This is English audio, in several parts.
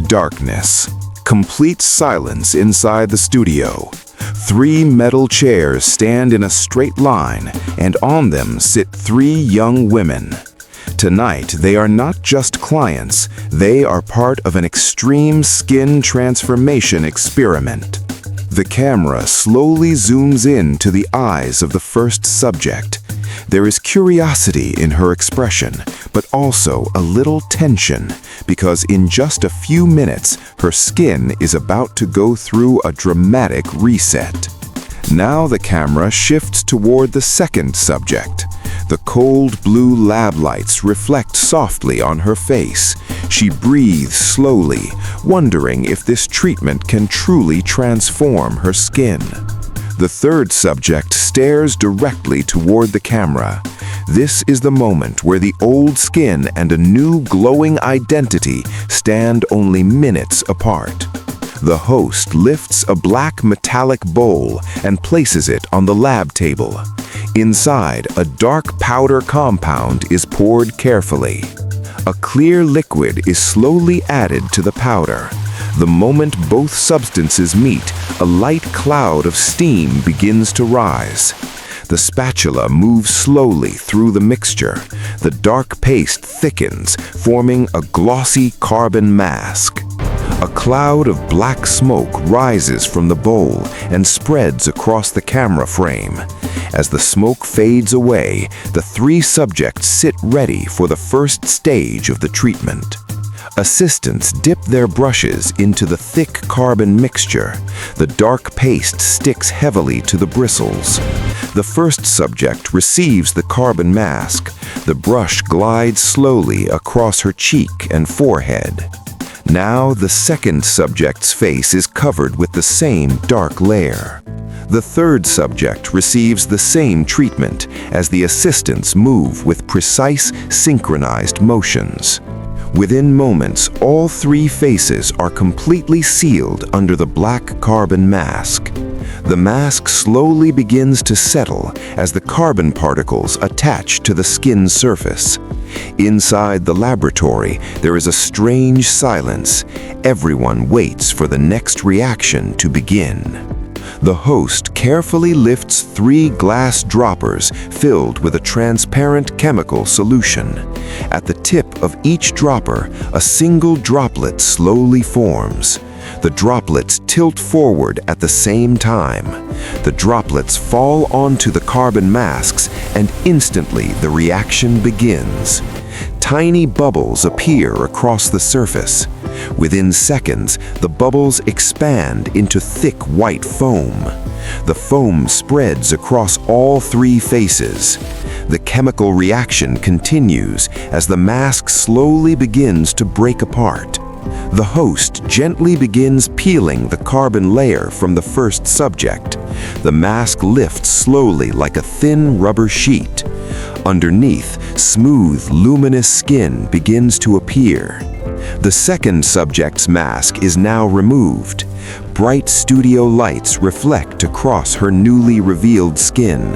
Darkness. Complete silence inside the studio. 3 metal chairs stand in a straight line, and on them sit 3 young women. Tonight, they are not just clients, they are part of an extreme skin transformation experiment. The camera slowly zooms in to the eyes of the first subject. There is curiosity in her expression, but also a little tension, because in just a few minutes, her skin is about to go through a dramatic reset. Now the camera shifts toward the second subject. The cold blue lab lights reflect softly on her face. She breathes slowly, wondering if this treatment can truly transform her skin. The third subject stares directly toward the camera. This is the moment where the old skin and a new glowing identity stand only minutes apart. The host lifts a black metallic bowl and places it on the lab table. Inside, a dark powder compound is poured carefully. A clear liquid is slowly added to the powder. The moment both substances meet, a light cloud of steam begins to rise. The spatula moves slowly through the mixture. The dark paste thickens, forming a glossy carbon mask. A cloud of black smoke rises from the bowl and spreads across the camera frame. As the smoke fades away, the 3 subjects sit ready for the first stage of the treatment. Assistants dip their brushes into the thick carbon mixture. The dark paste sticks heavily to the bristles. The first subject receives the carbon mask. The brush glides slowly across her cheek and forehead. Now the second subject's face is covered with the same dark layer. The third subject receives the same treatment as the assistants move with precise, synchronized motions. Within moments, all 3 faces are completely sealed under the black carbon mask. The mask slowly begins to settle as the carbon particles attach to the skin surface. Inside the laboratory, there is a strange silence. Everyone waits for the next reaction to begin. The host carefully lifts 3 glass droppers filled with a transparent chemical solution. At the tip of each dropper, a single droplet slowly forms. The droplets tilt forward at the same time. The droplets fall onto the carbon masks, and instantly the reaction begins. Tiny bubbles appear across the surface. Within seconds, the bubbles expand into thick white foam. The foam spreads across all 3 faces. The chemical reaction continues as the mask slowly begins to break apart. The host gently begins peeling the carbon layer from the first subject. The mask lifts slowly like a thin rubber sheet. Underneath, smooth, luminous skin begins to appear. The second subject's mask is now removed. Bright studio lights reflect across her newly revealed skin.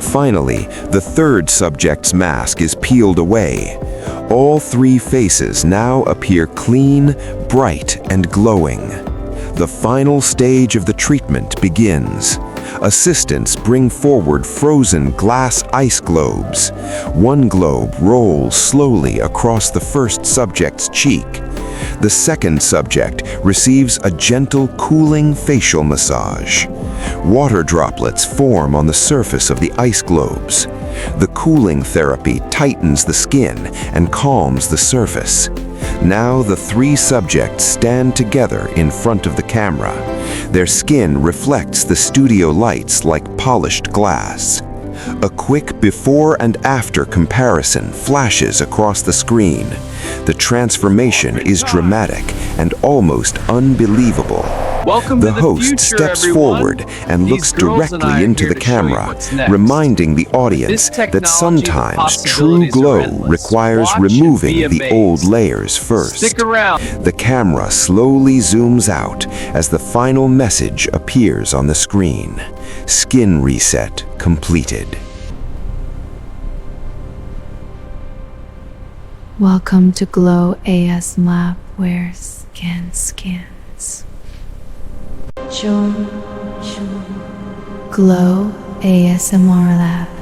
Finally, the third subject's mask is peeled away. All 3 faces now appear clean, bright, and glowing. The final stage of the treatment begins. Assistants bring forward frozen glass ice globes. One globe rolls slowly across the first subject's cheek. The second subject receives a gentle, cooling facial massage. Water droplets form on the surface of the ice globes. The cooling therapy tightens the skin and calms the surface. Now the 3 subjects stand together in front of the camera. Their skin reflects the studio lights like polished glass. A quick before and after comparison flashes across the screen. The transformation is dramatic and almost unbelievable. The host steps forward and looks directly into the camera, reminding the audience that sometimes true glow requires removing the old layers first. The camera slowly zooms out as the final message appears on the screen. Skin reset completed. Welcome to Glow AS Lab, where skin skin scans. Join Glow ASMR Lab.